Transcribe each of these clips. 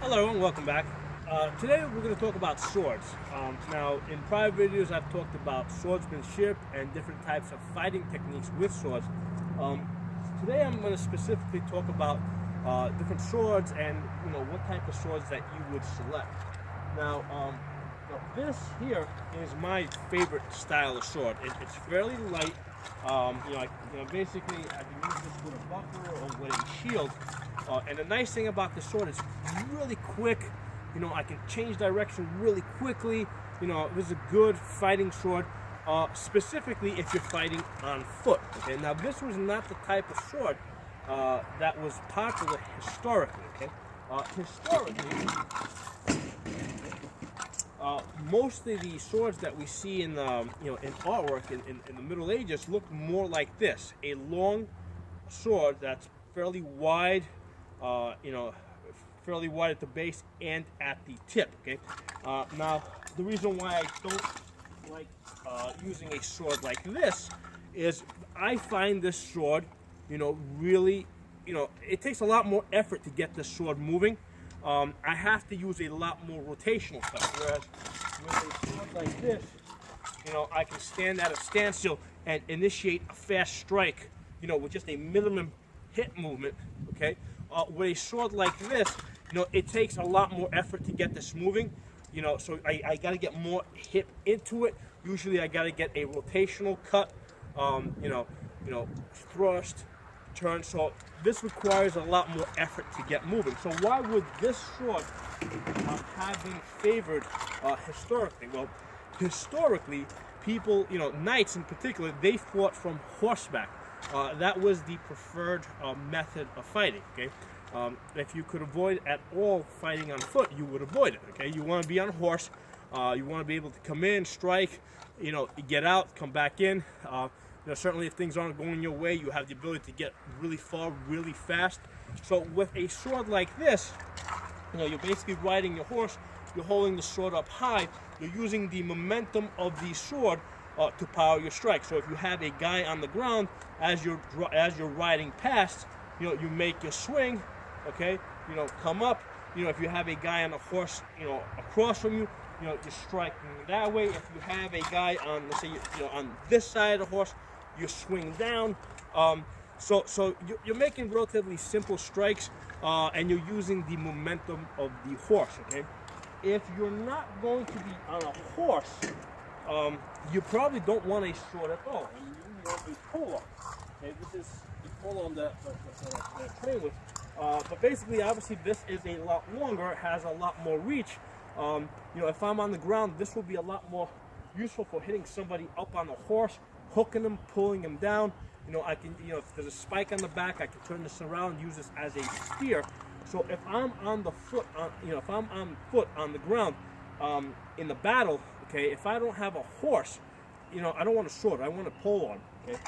Hello everyone, welcome back. Today we're going to talk about swords. Now, in prior videos I've talked about swordsmanship and different types of fighting techniques with swords. Today I'm going to specifically talk about different swords and what type of swords that you would select. Now, this here is my favorite style of sword. It's fairly light. Basically I can use this with a buckler or with a shield. And the nice thing about this sword is really quick. I can change direction really quickly. This is a good fighting sword, specifically if you're fighting on foot. Okay, now this was not the type of sword that was popular historically. Okay, most of the swords that we see in in artwork in the Middle Ages look more like this: a long sword that's fairly wide. Fairly wide at the base and at the tip. Okay. Now, the reason why I don't like using a sword like this is I find this sword, really, it takes a lot more effort to get this sword moving. I have to use a lot more rotational stuff. Whereas with a sword like this, I can stand at a standstill and initiate a fast strike, with just a minimum hit movement. Okay. With a sword like this, it takes a lot more effort to get this moving. So I got to get more hip into it. Usually I got to get a rotational cut, thrust, turn. So this requires a lot more effort to get moving. So why would this sword have been favored historically? Well, historically, people, knights in particular, they fought from horseback. That was the preferred method of fighting. Okay, if you could avoid at all fighting on foot, you would avoid it. Okay, you want to be on a horse. You want to be able to come in, strike, get out, come back in. Certainly if things aren't going your way, you have the ability to get really far, really fast. So with a sword like this, you're basically riding your horse. You're holding the sword up high. You're using the momentum of the sword to power your strike. So if you have a guy on the ground as you're riding past, you make your swing, okay, come up. If you have a guy on a horse, across from you, you're striking that way. If you have a guy on, let's say, on this side of the horse, you swing down. So you're making relatively simple strikes, and you're using the momentum of the horse. Okay, if you're not going to be on a horse, you probably don't want a sword at all. You want a pole. Okay, this is the pole that I train with. But basically, obviously, this is a lot longer, has a lot more reach. If I'm on the ground, this will be a lot more useful for hitting somebody up on a horse, hooking them, pulling them down. I can, if there's a spike on the back, I can turn this around, use this as a spear. So if I'm on the foot, if I'm on foot on the ground, in the battle, okay, if I don't have a horse, I don't want a sword, I want a pole on. Okay,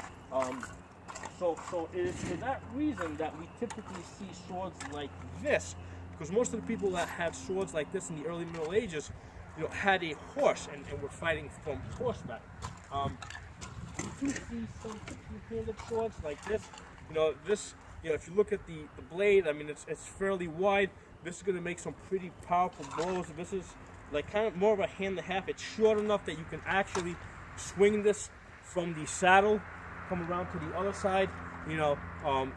so it is for that reason that we typically see swords like this, because most of the people that had swords like this in the early Middle Ages, had a horse and were fighting from horseback. You do see some two-handed swords like this. If you look at the blade, I mean, it's fairly wide. This is going to make some pretty powerful blows. This is like kind of more of a hand and a half. It's short enough that you can actually swing this from the saddle, come around to the other side.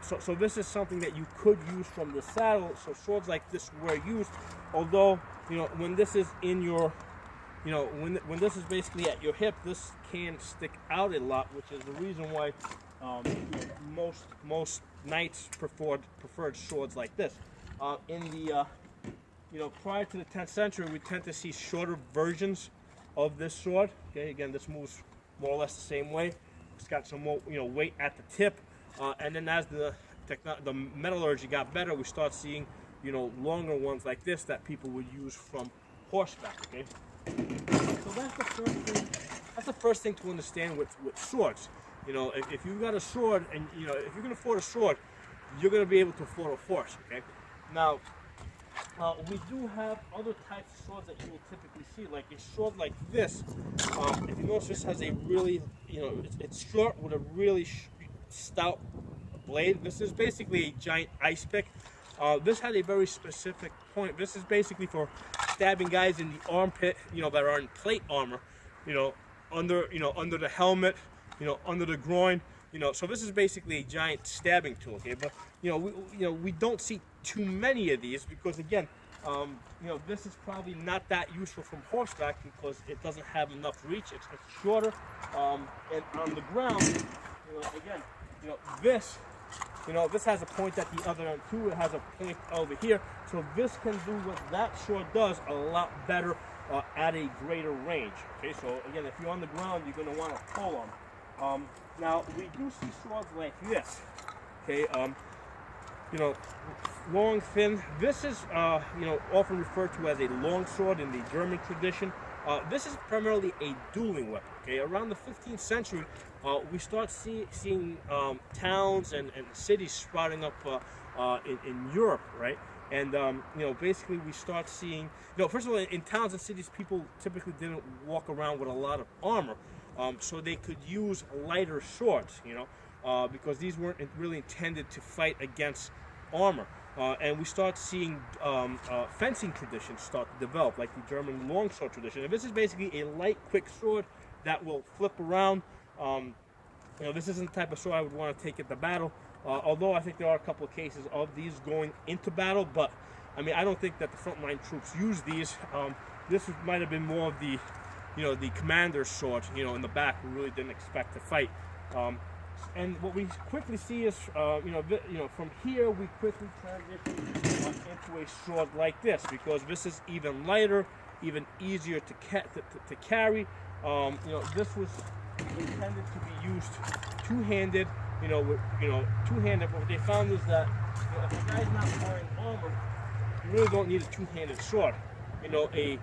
So this is something that you could use from the saddle. So swords like this were used, although when this is in your, when this is basically at your hip, this can stick out a lot, which is the reason why most knights preferred swords like this. In the prior to the 10th century, we tend to see shorter versions of this sword. Okay, again, this moves more or less the same way. It's got some more, weight at the tip, and then as the metallurgy got better, we start seeing, longer ones like this that people would use from horseback. Okay, so that's the first thing to understand with swords. If you've got a sword, and if you're going to afford a sword, you're going to be able to afford a horse. Okay, now. We do have other types of swords that you will typically see, like a sword like this. If you notice, this has a really, it's short with a really stout blade. This is basically a giant ice pick. This had a very specific point. This is basically for stabbing guys in the armpit, that are in plate armor, under the helmet, under the groin, So this is basically a giant stabbing tool, okay? But we don't see too many of these because again, this is probably not that useful from horseback because it doesn't have enough reach. It's shorter, and on the ground, again, this. This has a point at the other end too. It has a point over here. So this can do what that sword does a lot better at a greater range. Okay, so again, if you're on the ground, you're going to want to pull them. Now, we do see swords like this. Okay, long, thin. This is, often referred to as a long sword in the German tradition. This is primarily a dueling weapon. Okay, around the 15th century, we start seeing towns and cities sprouting up in Europe, right? And basically we start seeing, first of all, in towns and cities, people typically didn't walk around with a lot of armor, so they could use lighter swords, because these weren't really intended to fight against armor. And we start seeing fencing traditions start to develop, like the German longsword tradition. And this is basically a light, quick sword that will flip around. This isn't the type of sword I would want to take into battle, although I think there are a couple of cases of these going into battle, but I mean, I don't think that the frontline troops use these. This might have been more of the, the commander's sword, in the back, who really didn't expect to fight. And what we quickly see is, from here we quickly transition into a sword like this, because this is even lighter, even easier to carry. This was intended to be used two-handed. Two-handed. But what they found is that if a guy's not wearing armor, you really don't need a two-handed sword. A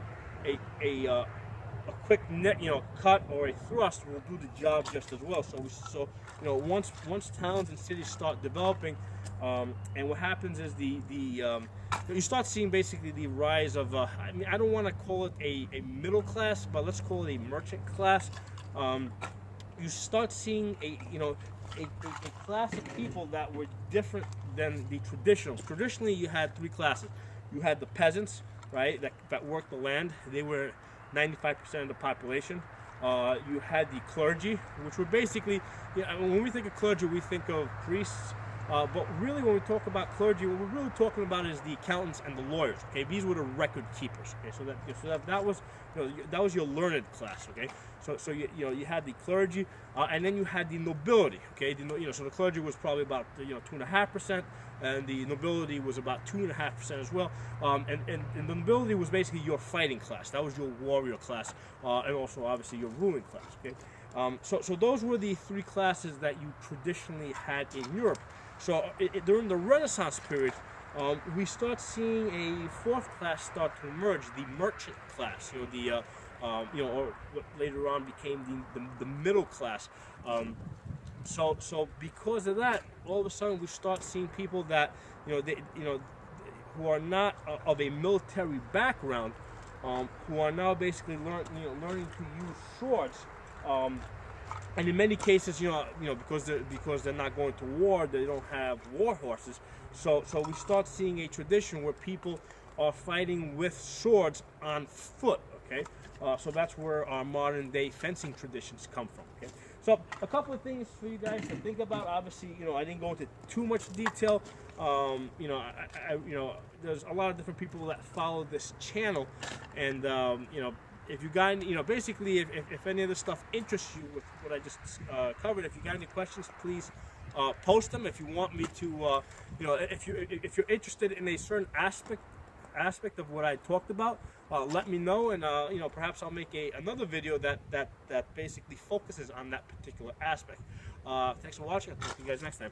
quick net, cut or a thrust will do the job just as well. So once towns and cities start developing, and what happens is you start seeing basically the rise of I don't want to call it a middle class, but let's call it a merchant class. You start seeing a class of people that were different than the traditionals. Traditionally, you had three classes. You had the peasants, right, that worked the land. They were 95% of the population. You had the clergy, which were basically, when we think of clergy, we think of priests. But really, when we talk about clergy, what we're really talking about is the accountants and the lawyers. Okay, these were the record keepers. Okay, so that was that was your learned class. Okay, so you had the clergy, and then you had the nobility. Okay, so the clergy was probably about 2.5%, and the nobility was about 2.5% as well. And the nobility was basically your fighting class. That was your warrior class, and also obviously your ruling class. Okay, so those were the three classes that you traditionally had in Europe. So during the Renaissance period, we start seeing a fourth class start to emerge, the merchant class. Or what later on became the middle class. So because of that, all of a sudden we start seeing people that who are not of a military background, who are now basically learning to use swords. And in many cases, because they're not going to war, they don't have war horses. So we start seeing a tradition where people are fighting with swords on foot. Okay, so that's where our modern day fencing traditions come from. Okay, so a couple of things for you guys to think about. Obviously, I didn't go into too much detail. There's a lot of different people that follow this channel, and if you got any, basically, if any of this stuff interests you with what I just covered, if you got any questions, please post them. If you want me to, if you're interested in a certain aspect of what I talked about, let me know, and perhaps I'll make another video that basically focuses on that particular aspect. Thanks for watching. I'll talk to you guys next time.